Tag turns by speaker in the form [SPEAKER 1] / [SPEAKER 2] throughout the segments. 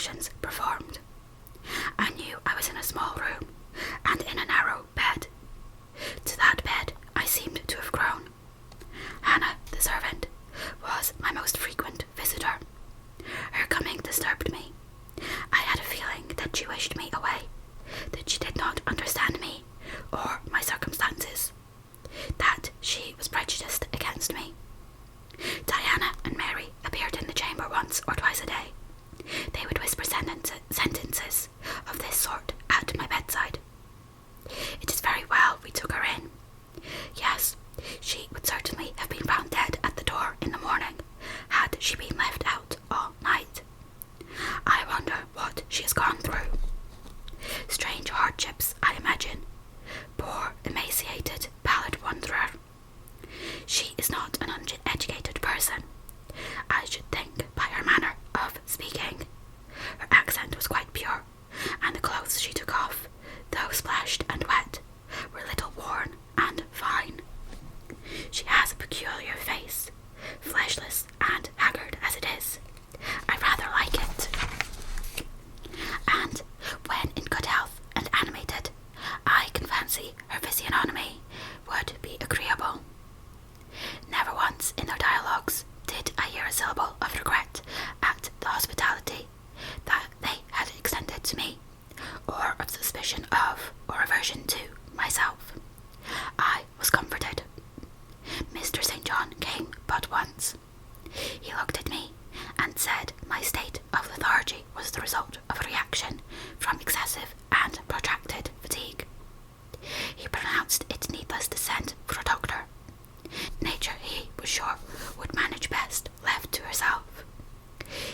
[SPEAKER 1] actions performed. I knew I was in a small room and in a narrow bed. To that bed I seemed to have grown. Hannah, the servant, was my most frequent visitor. Her coming disturbed me. I had a feeling that she wished me away, that she did not understand me or my circumstances, that she was prejudiced against me. Diana and Mary appeared in the chamber once or twice a day. They would whisper sentences of this sort at my bedside. It is very well we took her in. Yes, she would certainly have been found dead at the door in the morning, had she been left out all night. I wonder what she has gone through. Strange hardships, I imagine. Poor, emaciated, pallid wanderer. She is not an uneducated person, I should think, by her manner of speaking. Her accent was quite pure, and the clothes she took off, though splashed and wet, were little worn and fine. She has a peculiar face, fleshless and haggard as it is. I rather like it. And when in good health and animated, I can fancy her physiognomy would be agreeable. Never once in their dialogues did I hear a syllable of regret at the hospitality that they had extended to me, or of suspicion of or aversion to myself. I was comforted. Mr. St. John came but once. He looked at me and said my state of lethargy was the result of a reaction from excessive and protracted fatigue. He pronounced it needless to send for a doctor. Nature, he was sure, would manage best left to herself.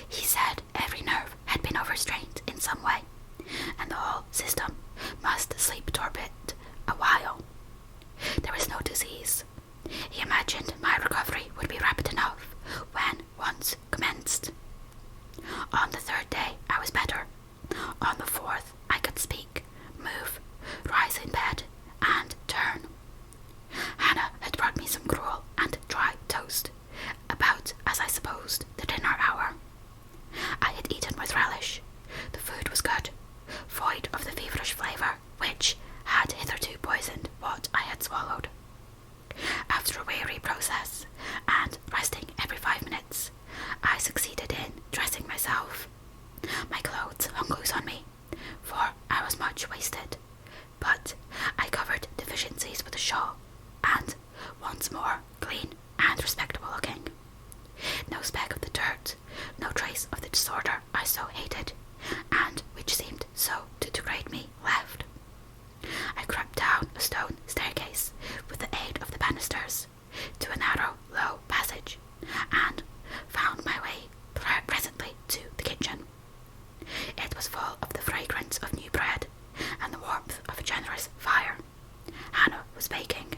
[SPEAKER 1] He said every nerve had been overstrained in some way, and the whole system must sleep torpid a while. There was no disease. He imagined my recovery would be rapid enough when once commenced. On the third day I was better. On the fourth I could speak, move, rise in bed, and turn. Hannah had brought me some gruel and dry toast, about, as I supposed, the dinner hour. I had eaten with relish. The food was good, void of the feverish flavour which had hitherto poisoned what I had swallowed. After a weary process, and resting every 5 minutes, I succeeded in dressing myself. My clothes hung loose on me, for I was much wasted, but I covered deficiencies with a shawl, and once more clean and respectable looking. No speck of the dirt, no trace of the disorder I so hated, and which seemed so to degrade me, left. I crept down a stone staircase with the aid of the banisters to a narrow, low passage, and found my way presently to the kitchen. It was full of the fragrance of new bread and the warmth of a generous fire. Hannah was baking.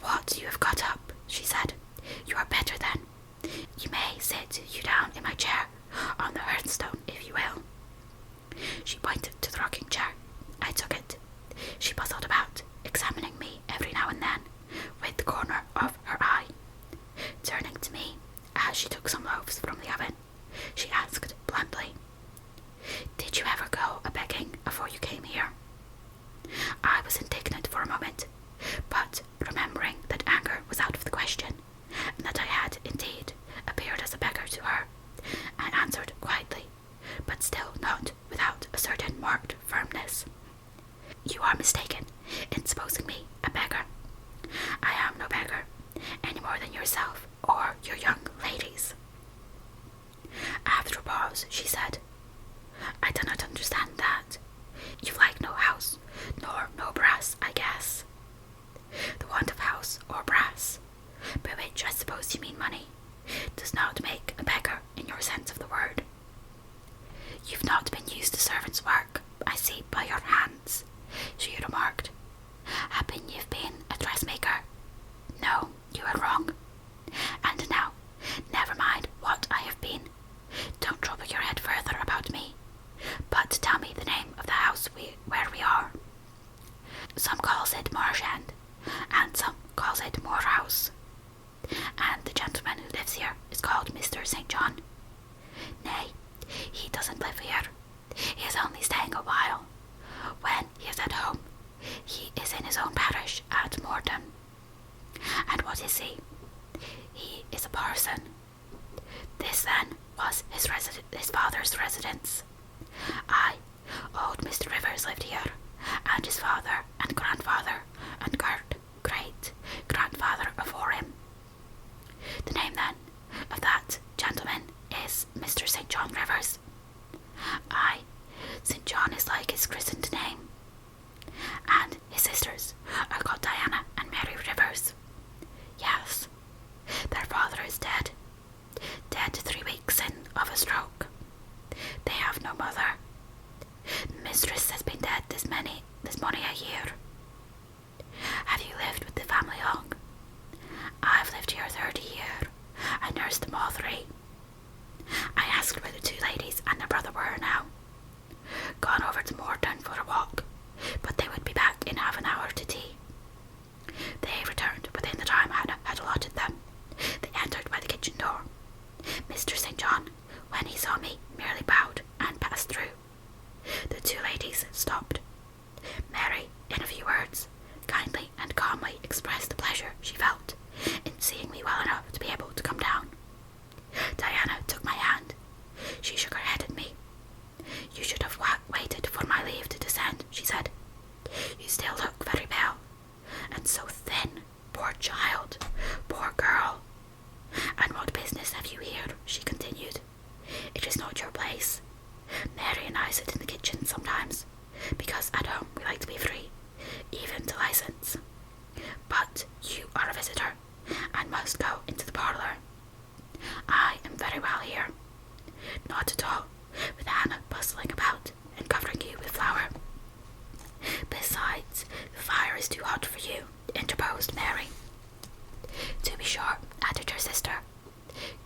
[SPEAKER 1] "What you have got up," she said. "You are better then. You may sit you down in my chair on the hearthstone, if you will." She pointed to the rocking chair. I took it. She bustled about, examining me every now and then with the corner of her eye. Turning to me as she took some loaves from the oven, she asked bluntly, "Did you ever go a-begging afore you came here?" I was indignant for a moment, but remembering that anger was out of the question, and that I had indeed appeared as a beggar to her, I answered quietly, but still not without a certain marked firmness, "You are mistaken in supposing me a beggar. I am no beggar, any more than yourself or your young ladies." After a pause, she said, "I do not understand that. You've like no house, nor no brass, I guess." "The want of house or brass, by which I suppose you mean money, does not make a beggar in your sense of the word. You've not been used to servants' work, I see by your hands," she remarked. "Happen you've been a dressmaker? No, you are wrong. And now, never mind what I have been. Don't trouble your head further about me, but tell me the name of the house where we are." "Some calls it Marsh End, and some calls it Moor House, and the gentleman who lives here is called Mr. his father's residence. Old Mr. Rivers lived here, and his father and grandfather and great-grandfather before him. The name, then, of that gentleman is Mr. St. John Rivers. St. John is like his christened name. And his sisters are called Diana and Mary Rivers. Yes, their father is dead. Dead 3 weeks in of a stroke. They have no mother. The mistress has been dead this many a year. Have you lived with the family long? I've lived here 30 years. I nursed them all 3. I asked where the 2 ladies and their brother were now. Gone over to Moortown for a walk, but they would be back in half an hour to tea. They returned within the time I had allotted them. They entered by the kitchen door. Mr. St. John, when he saw me, merely bowed and passed through. The 2 ladies stopped. Mary, in a few words, kindly and calmly expressed the pleasure she felt in seeing me well enough to be able to come down. Diana took my hand. She shook her head at me. You should have waited for my leave to descend, she said. You still look very pale, and so thin. Poor child, poor girl. And what business have you here? She continued. It is not your place. Mary and I sit in the kitchen sometimes, because at home we like to be free, even to license. But you are a visitor, and must go into the parlour. I am very well here. Not at all, with Hannah bustling about and covering you with flour. Besides, the fire is too hot for you, interposed Mary. To be sure, added her sister.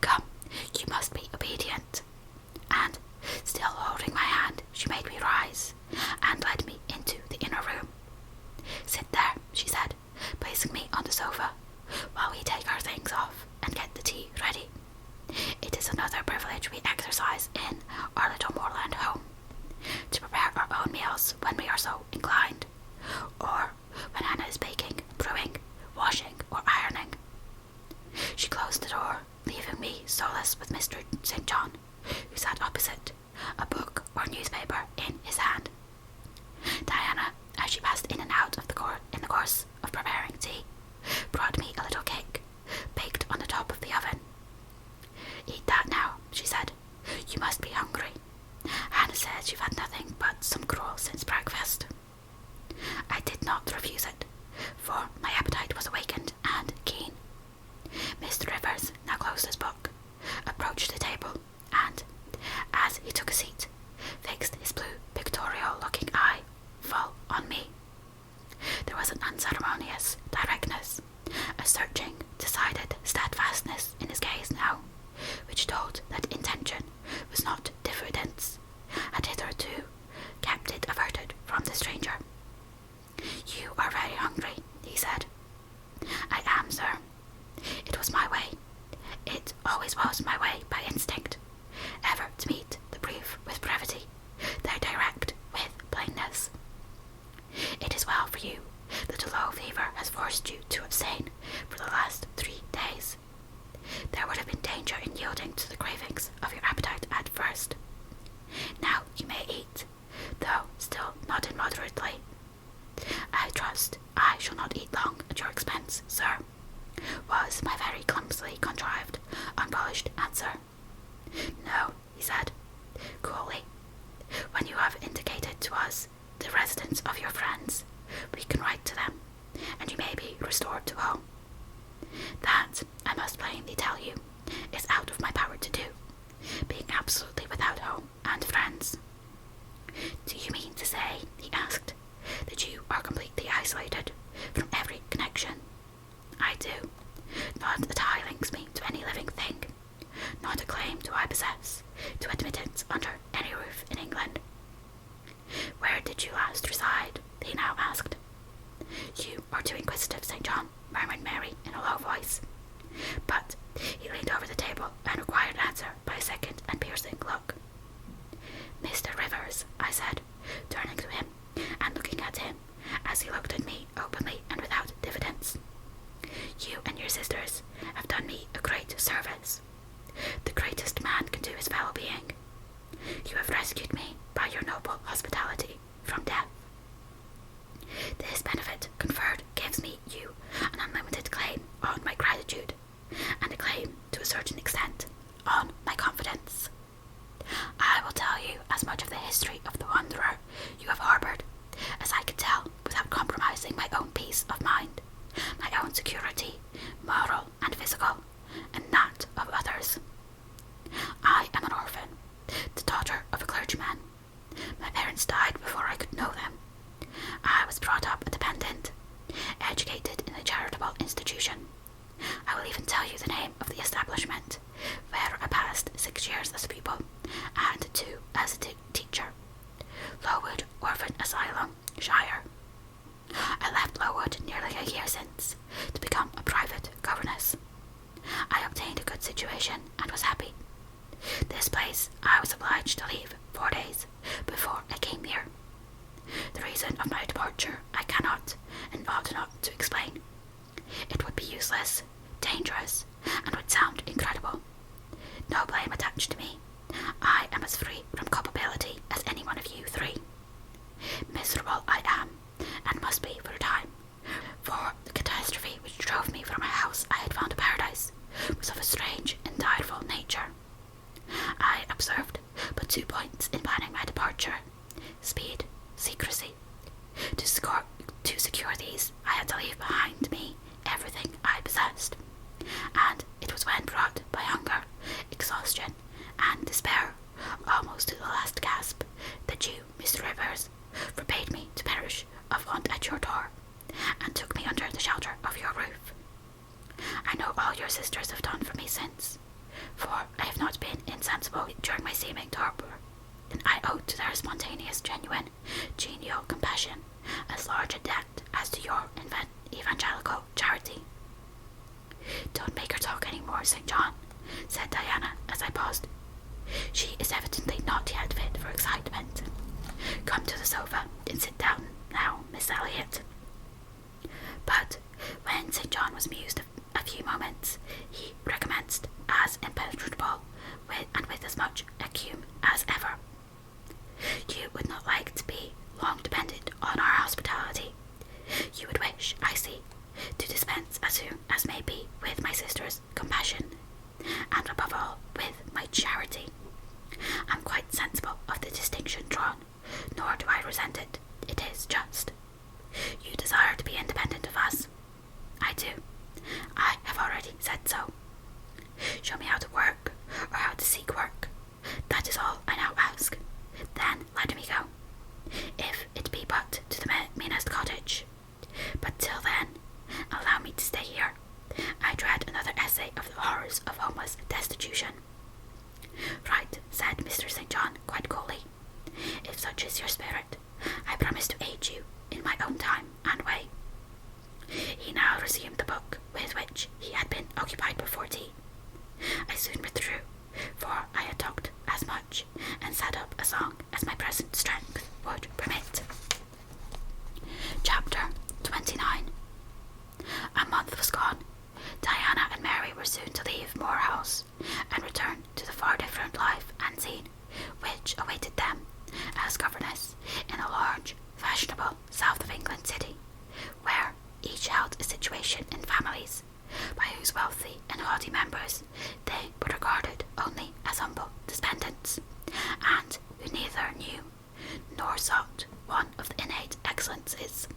[SPEAKER 1] Come, you must be obedient. And, still holding my hand, she made me rise, and led me into the inner room. Sit there, she said, placing me on the sofa, while we take our things off and get the tea ready. It is another privilege we exercise in our little moorland home, to prepare our own meals when we are so inclined, or when Hannah is baking, brewing, washing, or ironing. She closed the door, leaving me solus with Mr. St. John, who sat opposite, a book or newspaper in his hand. Diana, as she passed in and out of in the course of preparing tea, brought me a little cake, baked on the top of the oven. Eat that now, she said. You must be hungry. Hannah says you've had nothing but some gruel since breakfast. I did not refuse it, for my appetite was awakened and keen. Mr. Rivers now closed his book, approached the table, and, as he took a seat, fixed his blue, pictorial-looking eye full on me. There was an unceremonious directness, a searching, decided steadfastness in his gaze now, which told that intention was not diffidence, had hitherto kept it averted from the stranger. You are very hungry, he said. I am, sir. It was my way. It always was my way by instinct, ever to meet the brief with brevity, the direct with plainness. It is well for you that a low fever has forced you to abstain for the last 3 days. There would have been danger in yielding to the cravings of your appetite at first. Now you may eat, though still not immoderately. I trust I shall not eat long at your expense, sir, was my very clumsily contrived, unpolished answer. No, he said, coolly. When you have indicated to us the residence of your friends, we can write to them, and you may be restored to home. That, I must plainly tell you, is out of my power to do, being absolutely without home and friends. Do you mean to say, he asked, that you are completely isolated from every connection? I do. Not a tie links me to any living thing. Not a claim do I possess to admittance under any roof in England. Where did you last reside? He now asked. You are too inquisitive, St. John, murmured Mary in a low voice. But he leaned over the table and required answer by a second and piercing look. Mr. Rivers, I said, turning to him and looking at him as he looked at me openly and without diffidence. You and your sisters have done me a great service. The greatest man can do his fellow being your noble hospitality from death. This benefit conferred gives me you an unlimited claim on my gratitude, and a claim, to a certain extent, on my confidence. I will tell you as much of the history of the wanderer you have harboured as I can tell without compromising my own peace of mind, my own security, moral and physical, and that of others. I am an orphan, the daughter of a clergyman. My parents died before I could know them. I was brought up a dependent, educated in a charitable institution. I will even tell you the name of the establishment, where I passed 6 years as a pupil and 2 as a teacher. Lowood Orphan Asylum, Shire. I left Lowood nearly a year since to become a private governess. I obtained a good situation and was happy. This place I was obliged to leave 4 days before I came here. The reason of my departure I cannot and ought not to explain. It would be useless, dangerous, and would sound incredible. No blame attached to me. I am as free from culpability as any one of you 3. Miserable I am, and must be for a time, for the catastrophe which drove me from a house I had found a paradise was of a strange and direful nature. I observed but 2 points in planning my departure: speed, secrecy. To secure these, I had to leave behind me everything I possessed, and it was when brought by hunger, exhaustion, and despair, almost to the last gasp, that you, Mr. Rivers, forbade me to perish of want at your door, and took me under the shelter of your roof. I know all your sisters have done for me since, for I have not been insensible during my seeming torpor, and I owe to their spontaneous, genuine, genial compassion as large a debt as to your evangelical charity. Don't make her talk any more, St. John, said Diana as I paused. She is evidently not yet fit for excitement. Come to the sofa and sit down now, Miss Elliot. But when St. John was amused a few moments, he recommenced as impenetrable and with as much acumen as ever. You would not like to be long dependent on our hospitality. You would wish, I see, to dispense as soon as may be with my sister's compassion, and above all with my charity. I'm quite sensible of the distinction drawn, nor do I resent it. It is just. You desire to be independent of us. I do. I have already said so. Show me how to work, or how to seek work. That is all I now ask. Then let me go, if it be but to the meanest cottage. But till then, allow me to stay here. I dread another essay of the horrors of homeless destitution. Right, said Mr. St. John quite coolly. If such is your spirit, I promise to aid you in my own time and way. He now resumed the book with which he had been occupied before tea. I soon withdrew, for I had talked as much and set up a song as my present strength would permit. Chapter 29. A month was gone. Diana and Mary were soon to leave Moor House and return to the far different life and scene which awaited them as governess in a large, fashionable south of England city, where each held a situation in families, by whose wealthy and haughty members they were regarded only as humble dependents, and who neither knew nor sought one of the innate excellences,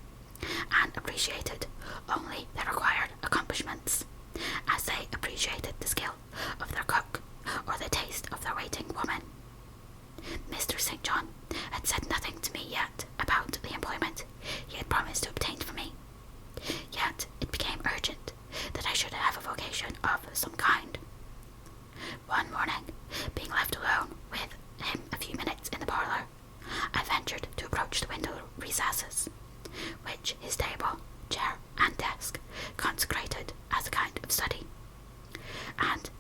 [SPEAKER 1] and appreciated only their required accomplishments, as they appreciated the skill of their cook or the taste of their waiting woman. Mr. St. John had said nothing to me yet about the employment he had promised to obtain for me, yet it became urgent that I should have a vocation of some kind. One morning, being left alone with him a few minutes in the parlour, I ventured to approach the window recesses, which his table, chair, and desk consecrated as a kind of study, and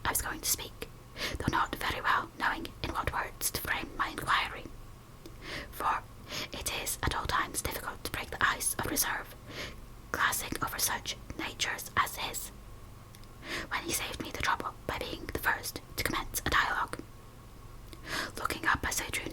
[SPEAKER 1] I was going to speak, though not very well knowing in what words to frame my inquiry, for it is at all times difficult to break the ice of reserve, glassing over such natures as his, when he saved me the trouble by being the first to commence a dialogue. Looking up as I drew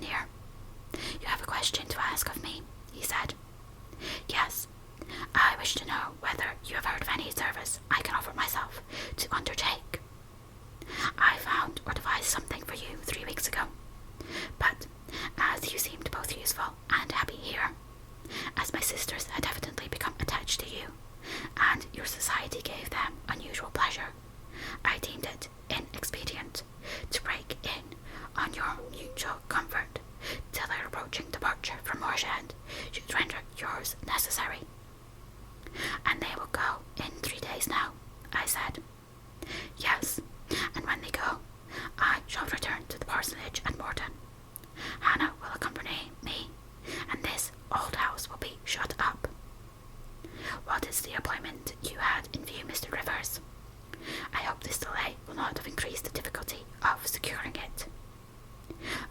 [SPEAKER 1] increase the difficulty of securing it.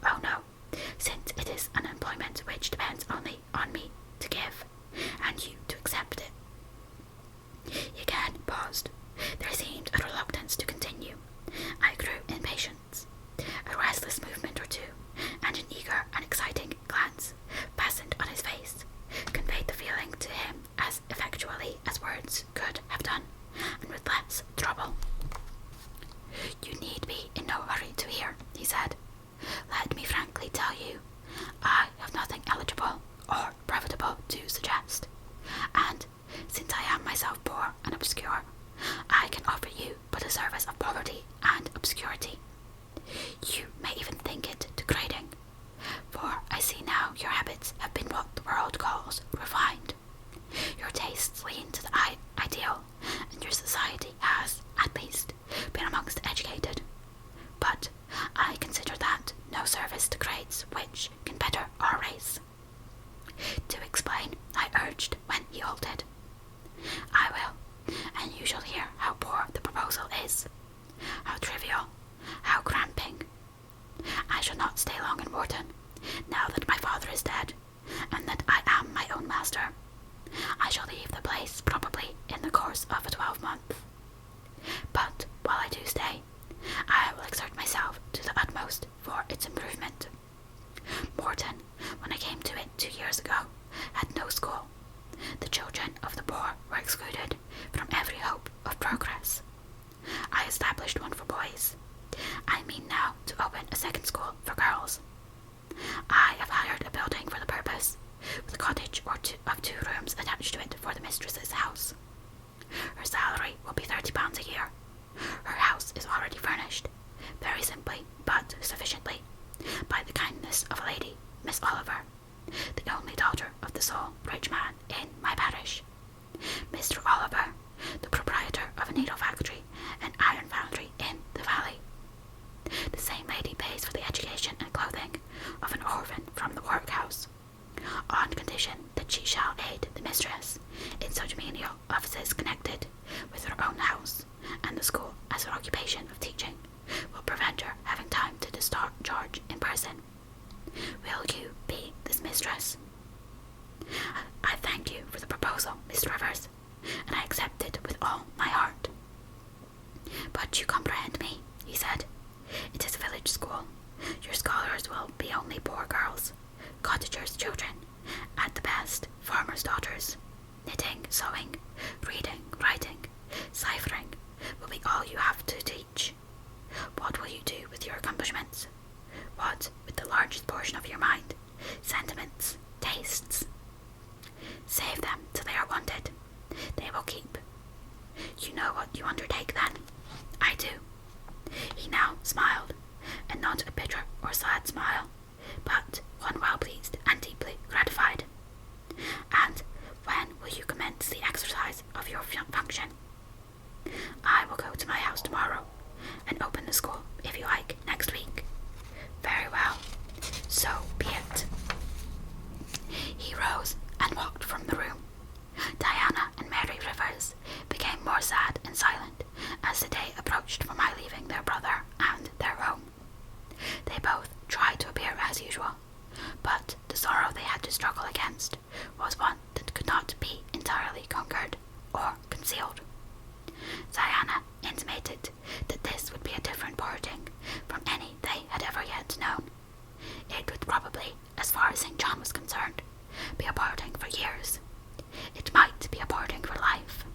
[SPEAKER 1] Oh no, since it is an employment which depends only on me to give, and you to accept it. He again paused. There seemed a reluctance to continue. I grew impatient. A restless movement or two, and an eager and exciting glance fastened on his face, conveyed the feeling to him as effectually as words could have done, and with less trouble. You need be in no hurry to hear, he said. Let me frankly tell you, I have nothing eligible or profitable to suggest, and since I am myself poor and obscure, I can offer you but a service of poverty and obscurity. You may even think it degrading, for I see now your habits have been what the world calls refined. Your tastes lean to the ideal, and your society has, at least, been amongst the educated. But I consider that no service degrades which can better our race. To explain, I urged when he halted. I will, and you shall hear how poor the proposal is, how trivial, how cramping. I shall not stay long in Morton, now that my father is dead, and that I am my own master. I shall leave the place probably in the course of a 12-month. But while I do stay, I will exert myself to the utmost for its improvement. Morton, when I came to it 2 years ago, had no school. The children of the poor were excluded from every hope of progress. I established one for boys. I mean now to open a second school for girls. I have hired a building for the purpose, with a cottage of 2 rooms attached to it for the mistress's house. Her salary will be £30 a year. Her house is already furnished, very simply but sufficiently, by the kindness of a lady, Miss Oliver, the only daughter of the sole rich man in my parish. Mr. Oliver, the proprietor of a needle factory and iron foundry in the valley. The same lady pays for the education and clothing of an orphan from the workhouse, on condition that she shall aid the mistress in such menial offices connected with her own house, and the school as an occupation of teaching will prevent her having time to discharge in person. Will you be this mistress? I thank you for the proposal, Miss Rivers, and I accept it with all my heart. But you comprehend me, he said. It is a village school. Your scholars will be only poor girls, cottagers' children, at the best, farmers' daughters. Knitting, sewing, reading, writing, ciphering will be all you have to teach. What will you do with your accomplishments? What with the largest portion of your mind, sentiments, tastes? Save them till they are wanted. They will keep. You know what you undertake then? I do. He now smiled, and not a bitter or sad smile, but one well pleased and deeply gratified. And when will you commence the exercise of your function? I will go to my house tomorrow, and open the school, if you like, next week. Very well, so be it. He rose and walked from the room. Diana and Mary Rivers became more sad and silent as the day approached for my leaving their brother and their home. They both tried to appear as usual, but the sorrow they had to struggle against was one that could not be entirely conquered or concealed. Diana intimated that this would be a different parting from any they had ever yet known. It would probably, as far as St. John was concerned, be a parting for years. It might be a parting for life.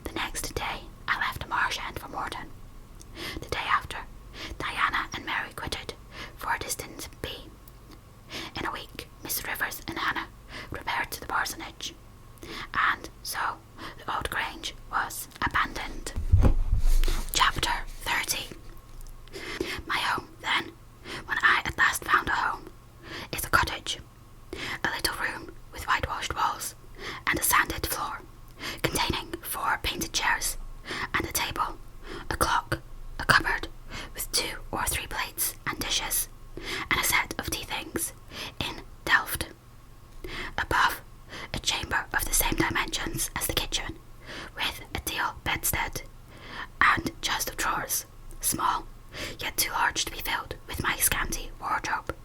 [SPEAKER 1] The next day I left Marsh End for Morton. The day after, Diana and Mary quitted for a distant bee. In a week, Miss Rivers and Hannah repaired to the parsonage, and so the old grange was abandoned. Chapter 30. My home, then, when I at last found a home, is a cottage, a little room with whitewashed walls with my scanty wardrobe,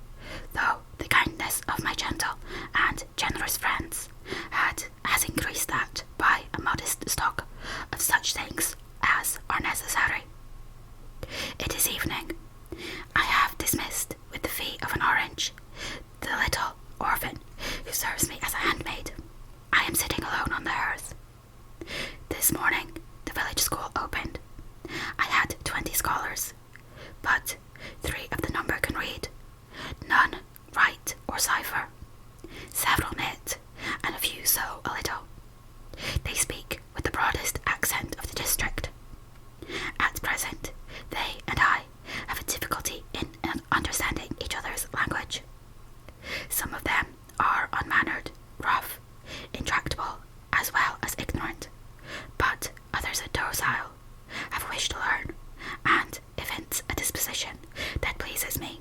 [SPEAKER 1] though the kindness of my gentle and generous friends has increased that by a modest stock of such things as are necessary. It is evening. I have dismissed with the fee of an orange the little orphan who serves me as a handmaid. I am sitting alone on the hearth. This morning the village school opened. I had 20 scholars, but 3 of the number can read, none write or cipher, several knit, and a few sew a little. They speak with the broadest accent of the district. At present, they and I have a difficulty in understanding each other's language. Some of them are unmannered, rough, intractable, as well as ignorant, but others are docile, have a wish to learn, and evince a disposition that pleases me.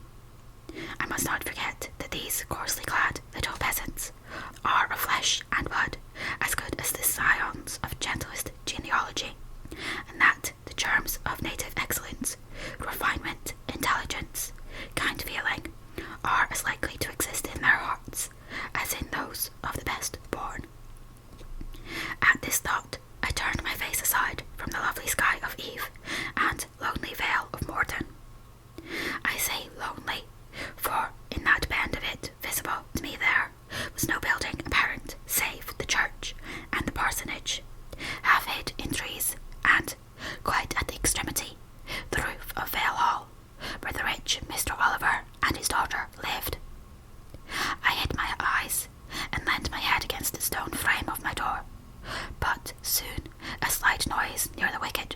[SPEAKER 1] I must not forget that these coarsely clad little peasants are of flesh and blood as good as the scions of gentlest genealogy, and that the germs of native excellence, refinement, intelligence, kind feeling, are as likely to exist in their hearts as in those of the best born. At this thought, I turned my face aside from the lovely sky of Eve and lonely vale of Morton. I say lonely, for in that bend of it visible to me there was no building apparent save the church and the parsonage, half hid in trees, and, quite at the extremity, the roof of Vale Hall, where the rich Mr. Oliver and his daughter lived. I hid my eyes and leant my head against the stone frame of my door, but soon a slight noise near the wicket,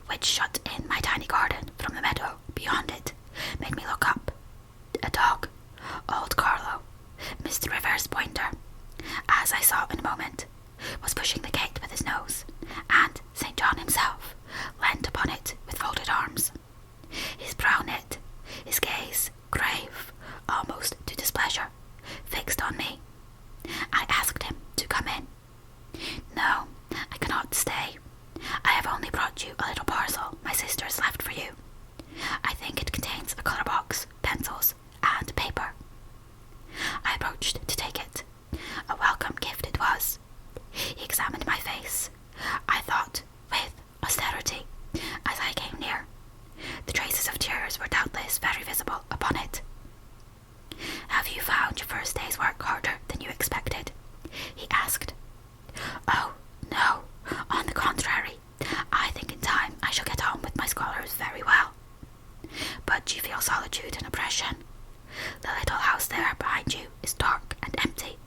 [SPEAKER 1] which shut in my tiny garden from the meadow beyond it, made me look up. A dog, old Carlo, Mr. Rivers' pointer, as I saw in a moment, was pushing the gate with his nose, and St. John himself leant upon it with folded arms. His brow knit, his gaze grave, almost to displeasure, fixed on me. I asked him to come in. No, I cannot stay. I have only brought you a little parcel my sister has left for you. I think it contains a colour box, pencils, and paper. I approached to take it. A welcome gift it was. He examined my face, I thought, with austerity, as I came near. The traces of tears were doubtless very visible upon it. Have you found your first day's work harder than you expected? He asked. Oh, no, on the contrary, I think in time I shall get on with my scholars very well. But you feel solitude and oppression. The little house there behind you is dark and empty.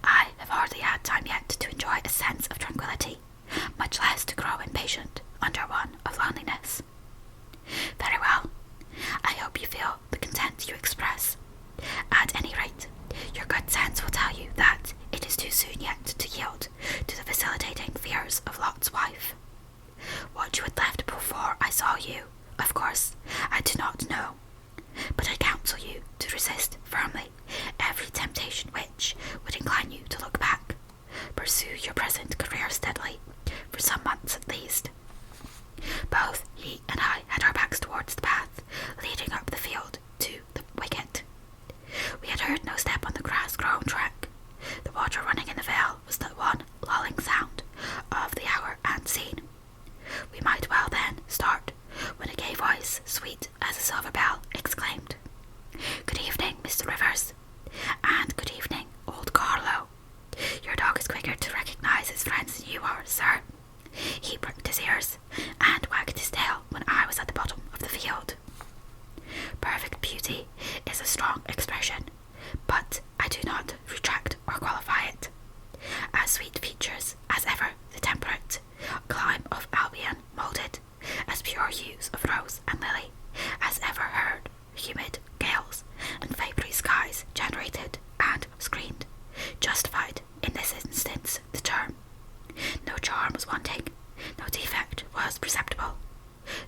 [SPEAKER 1] I have hardly had time yet to enjoy a sense of tranquillity, much less to grow impatient under one of loneliness. Very well. I hope you feel the content you express. At any rate, your good sense will tell you that it is too soon yet to yield to the facilitating fears of Lot's wife. What you had left before I saw you, of course, I do not know, but I counsel you to resist firmly every temptation which would incline you to look back. Pursue your present career steadily, for some months at least. Both he and I had our backs towards the path leading up the field to the wicket. We had heard no step on the grass-grown track. The water running in the vale was the one lulling sound of the hour and scene. We might well then start, when a gay voice, sweet as a silver bell, exclaimed, "Good evening, Mr. Rivers, and good evening, old Carlo. Your dog is quicker to recognize his friends than you are, sir. He pricked his ears and wagged his tail when I was at the bottom of the field." Perfect beauty is a strong expression, but I do not retract or qualify it. As sweet features as ever the temperate clime of Albion moulded, as pure hues of rose and lily as ever heard humid gales and vapoury skies generated and screened, justified in this instance the term. No charm was wanting, no defect was perceptible.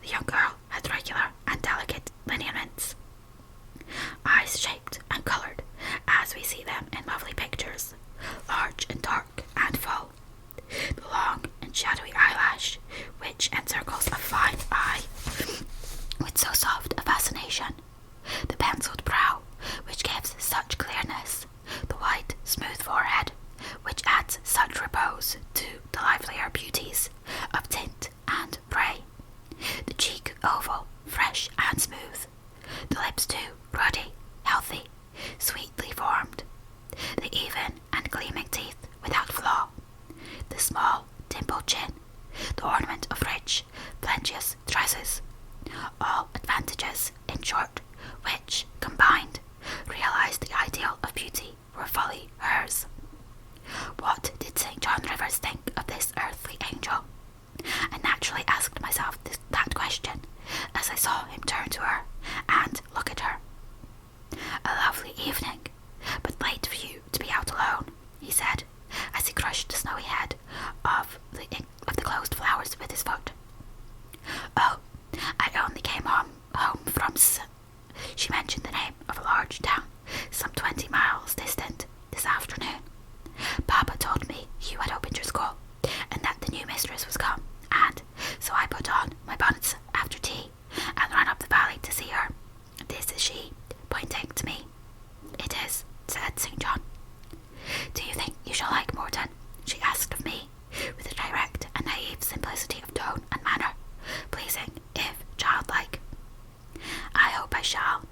[SPEAKER 1] The young girl had regular and delicate lineaments, eyes shaped and coloured as we see them in lovely pictures, large and dark and full. The long and shadowy eyelash, which encircles a fine eye, smooth, the lips too ruddy, healthy, sweetly formed, the even and gleaming teeth without flaw, the small, dimpled chin, the ornament of rich, plenteous tresses, all advantages, in short, which, combined, realised the ideal of beauty were fully hers. What did St. John Rivers think of this earthly angel? I naturally asked myself that question as I saw him turn to her and look at her. "A lovely evening, but late for you to be out alone," he said, as he crushed the snowy head of the closed flowers with his foot. "Oh, I only came home from She mentioned the name of a large town some 20 miles distant this afternoon. "Papa told me you had opened your school, and that the new mistress was come, and so I put on my bonnets after tea, and ran up the valley to see her. This is she," pointing to me. "It is," said St. John. "Do you think you shall like Morton?" she asked of me, with a direct and naive simplicity of tone and manner, pleasing, if childlike. "I hope I shall.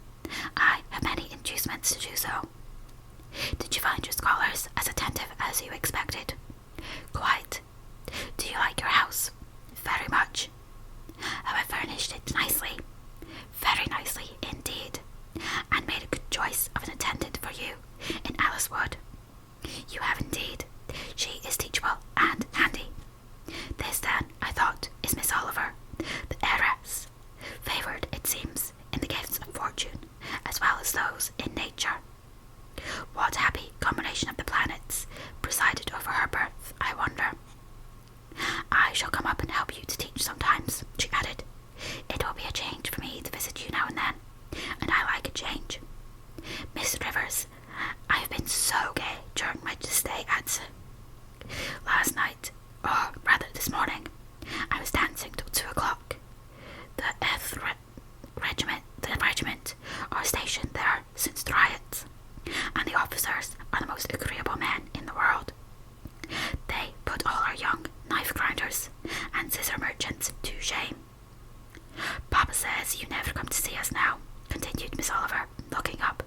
[SPEAKER 1] I have many inducements to do so." "Did you find your scholars as attentive as you expected?" "Quite." "Do you like your house?" "Very much." "Have I furnished it nicely?" "Very nicely indeed, and made a good choice of an attendant for you in Alice Wood." "You have indeed. She is teachable and handy." This, then, I thought, is Miss Oliver, the heiress, favoured, it seems, in the gifts of fortune, as well as those in nature. What happy combination of the planets presided over her birth, I wonder. "I shall come up and help you to teach sometimes," she added. "It will be a change for me to visit you now and then, and I like a change. Miss Rivers, I have been so gay during my stay at last night, or rather this morning. I was dancing till 2 o'clock. The regiment are stationed there since the riots, and the officers are the most agreeable men in the world. They put all our young knife grinders and scissor merchants to shame. Papa says you never come to see us now," continued Miss Oliver, looking up.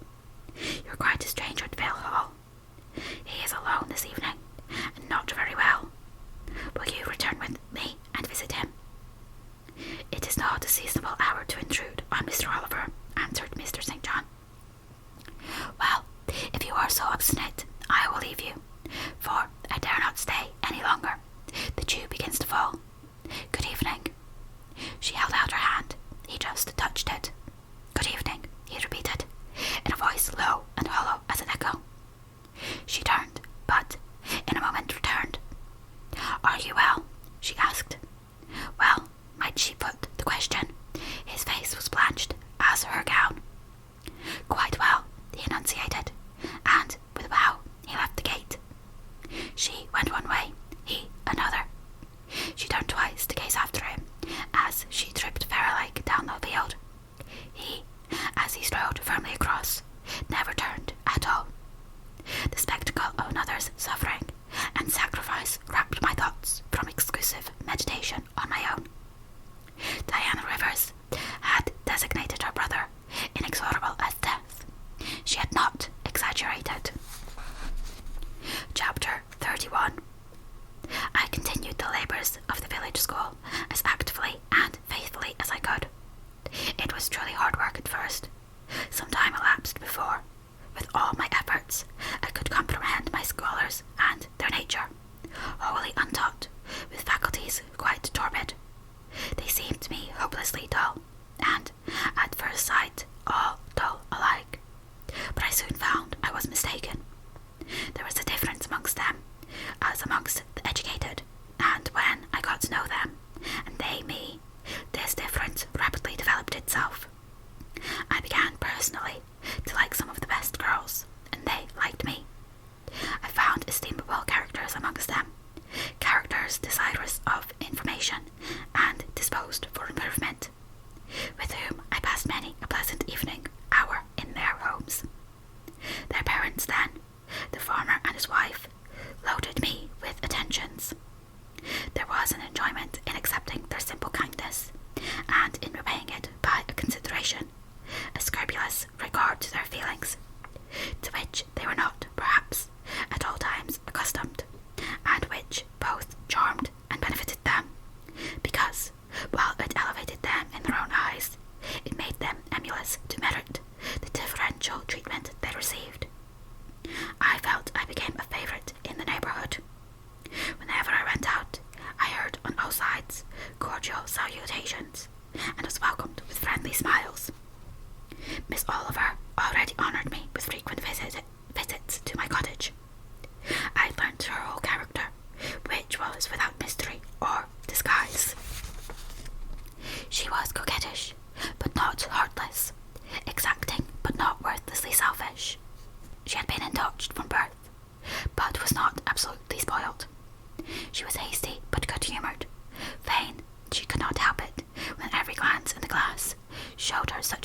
[SPEAKER 1] "You're quite a stranger at Vale Hall. He is alone this evening, and not very well. Will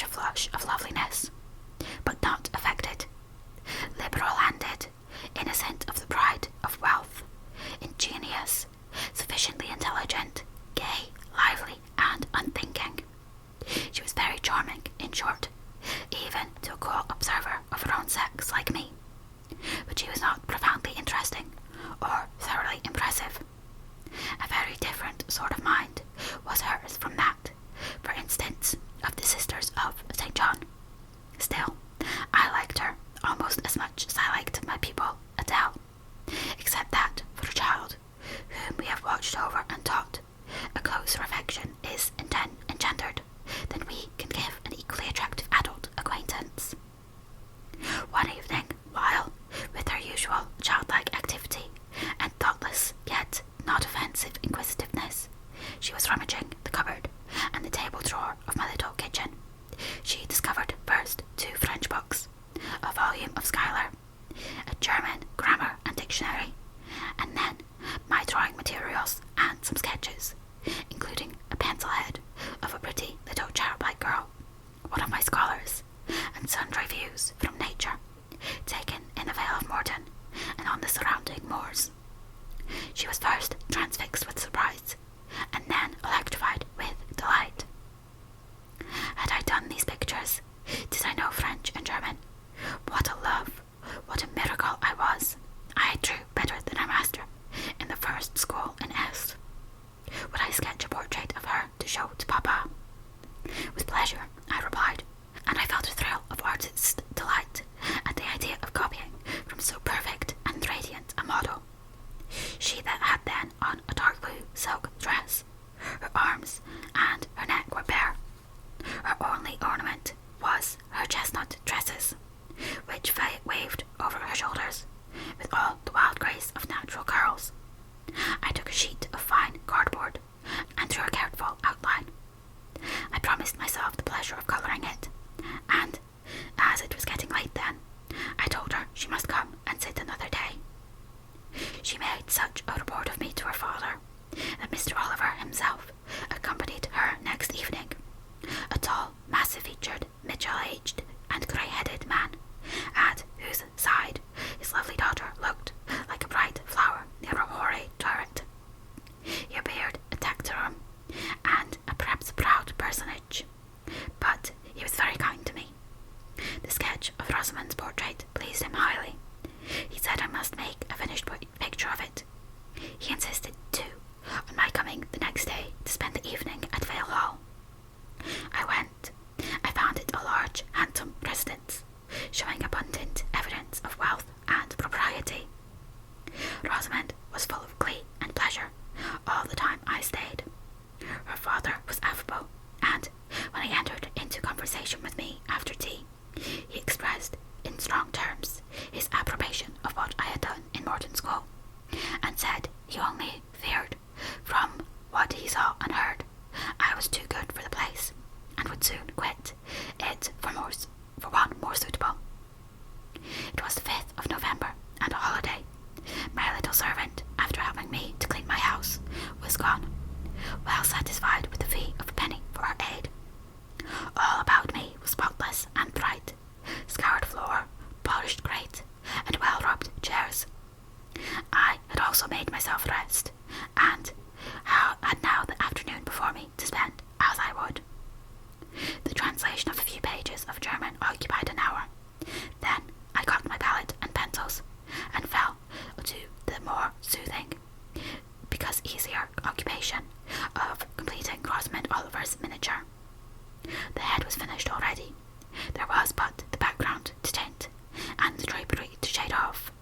[SPEAKER 1] a flush of loveliness, but not affected, liberal-handed, innocent of the pride of wealth, ingenious, sufficiently intelligent, gay, lively, and unthinking. She was very charming, in short, even to a cool observer of her own sex like me, but she was not profoundly interesting or thoroughly impressive. A very different sort of mind was hers from that, for instance, of the Sisters of St. John. Still, I liked her almost as much as I liked my pupil, Adele, except that, for a child, whom we have watched over and taught, a closer affection is engendered than we can give an equally attractive adult acquaintance. One evening, while, with her usual childlike activity and thoughtless yet not offensive inquisitiveness, she was rummaging the cupboard and the table drawer of my little kitchen, she discovered first 2 French books, a volume of Schuyler, a German grammar and dictionary, and then my drawing materials and some sketches, including a pencil head of a pretty little childlike girl, one of my scholars, and sundry views from nature, taken in the Vale of Morton and on the surrounding moors. She was first transfixed with surprise, and then electrified with delight. Had I done these pictures? Did I know French and German? What a love! What a miracle I was! I drew better than our master in the first school in S. Would I sketch a portrait of her to show to Papa? With pleasure, I replied, and I felt a thrill of artist's delight at the idea of copying from so perfect and radiant a model. She that had then on a dark blue silk dress, her arms and her neck were bare. Her only ornament was her chestnut tresses, which waved over her shoulders with all the wild grace of natural curls. I took a sheet of fine cardboard and drew a careful outline. I promised myself the pleasure of colouring it, and, as it was getting late then, I told her she must come and sit another day. She made such a report of me to her father that Mr. Oliver himself accompanied her next evening, a tall, massive-featured, middle-aged, and grey-headed man, at whose side his lovely daughter looked like a bright flower near a hoary turret. He appeared a tactorum, and a perhaps proud personage, but he was very kind to me. The sketch of Rosamond's portrait pleased him highly. He said I must make a finished picture of it. He insisted, too, on my coming the next day to spend the evening at Vale Hall. I went. I found it a large, handsome residence, showing abundant evidence of wealth and propriety. Rosamond was full of glee and pleasure all the time I stayed. Her father was affable, and when he entered into conversation with me after tea, he expressed in strong terms his approbation of what I had done in Morton School, and said he only feared, from what he saw and heard, I was too good for the place, and would soon quit it for one more suitable. It was the 5th of November, and a holiday. My little servant, after helping me to clean my house, was gone, well satisfied with the fee of a penny for her aid. All about me was spotless and bright, scoured floor, polished grate, and well-rubbed chairs. I had also made myself rest, and had now the afternoon before me to spend as I would. The translation of a few pages of German occupied an hour. Then I got my palette and pencils, and fell to the more soothing, because easier occupation of completing Rosamond Oliver's miniature. The head was finished already. There was but the background to tint, and the drapery to shade off.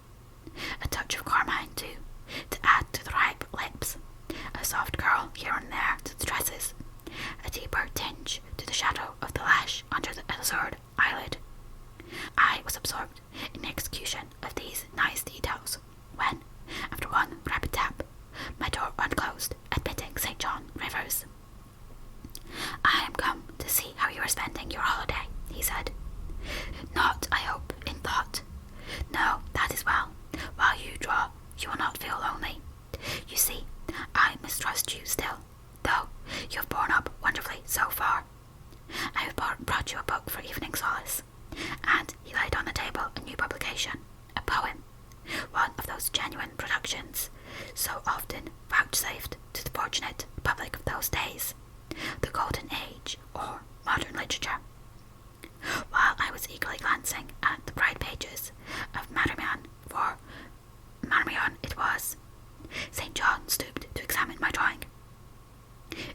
[SPEAKER 1] A touch of carmine, too, to add to the ripe lips, a soft curl here and there to the tresses, a deeper tinge to the shadow of the lash under the azure eyelid. I was absorbed in the execution of these nice details, when, after one rapid tap, my door unclosed, admitting St. John Rivers. "I am come to see how you are spending your holiday," he said. "Not, I hope, in thought. No, that is well. While you draw, you will not feel lonely. You see, I mistrust you still, though you have borne up wonderfully so far. I have brought you a book for evening solace, and he laid on the table a new publication, a poem, one of those genuine productions so often vouchsafed to the fortunate public of those days, the golden age or modern literature. While I was eagerly glancing at the bright pages of Marmion, for Marmion it was, St. John stooped to examine my drawing.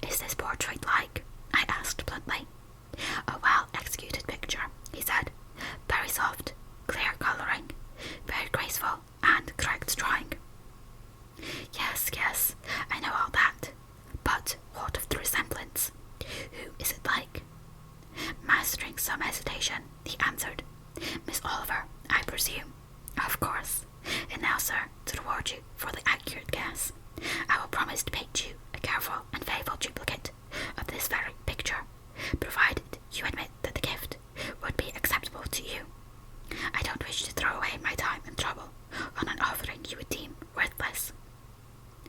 [SPEAKER 1] "Is this portrait like?" I asked bluntly. "A well-executed picture," he said. "Very soft, clear colouring, very graceful and correct drawing." Yes, I know all that. But what of the resemblance? Who is it like?" Mastering some hesitation, he answered, "Miss Oliver, I presume." "Of course. And now, sir, to reward you for the accurate guess, I will promise to paint you a careful and faithful duplicate of this very picture, provided you admit that the gift would be acceptable to you. I don't wish to throw away my time and trouble on an offering you would deem worthless."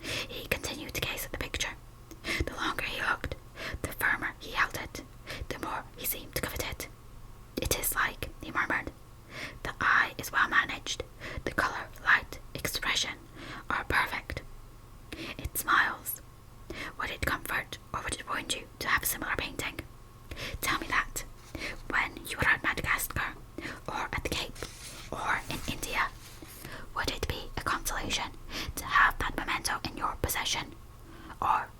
[SPEAKER 1] He continued to gaze at the picture. The longer he looked, the firmer he held it, the more he seemed to covet it. "It is like," he murmured. "The eye is well managed, the colour, light, expression are perfect. It smiles. Would it comfort or would it wound you to have a similar painting? Tell me that, when you were at Madagascar, or at the Cape, or in India, would it be a consolation to have that memento in your possession, or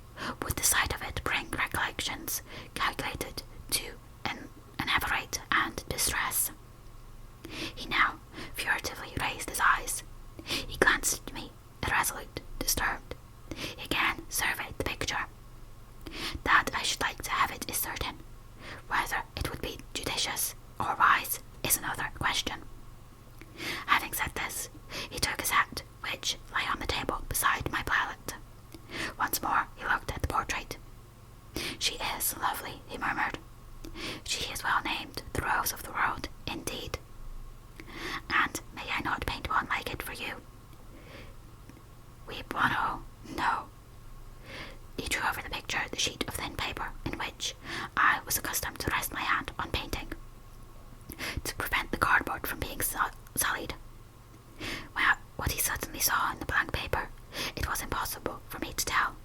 [SPEAKER 1] would the sight of it bring recollections calculated to enervate and distress?" He now furtively raised his eyes. He glanced at me, irresolute, disturbed. He again surveyed the picture. "That I should like to have it is certain. Whether it would be judicious or wise is another question." Having said this, he took his hat, which lay on the table beside my palette. Once more he looked at the portrait. "She is lovely," he murmured. "She is well named the Rose of the World, indeed. And may I not paint one like it for you?" "Oui, buono, no." He drew over the picture the sheet of thin paper in which I was accustomed to rest my hand on painting, to prevent the cardboard from being sullied. Well, what he suddenly saw in the blank paper, it was impossible for me to tell.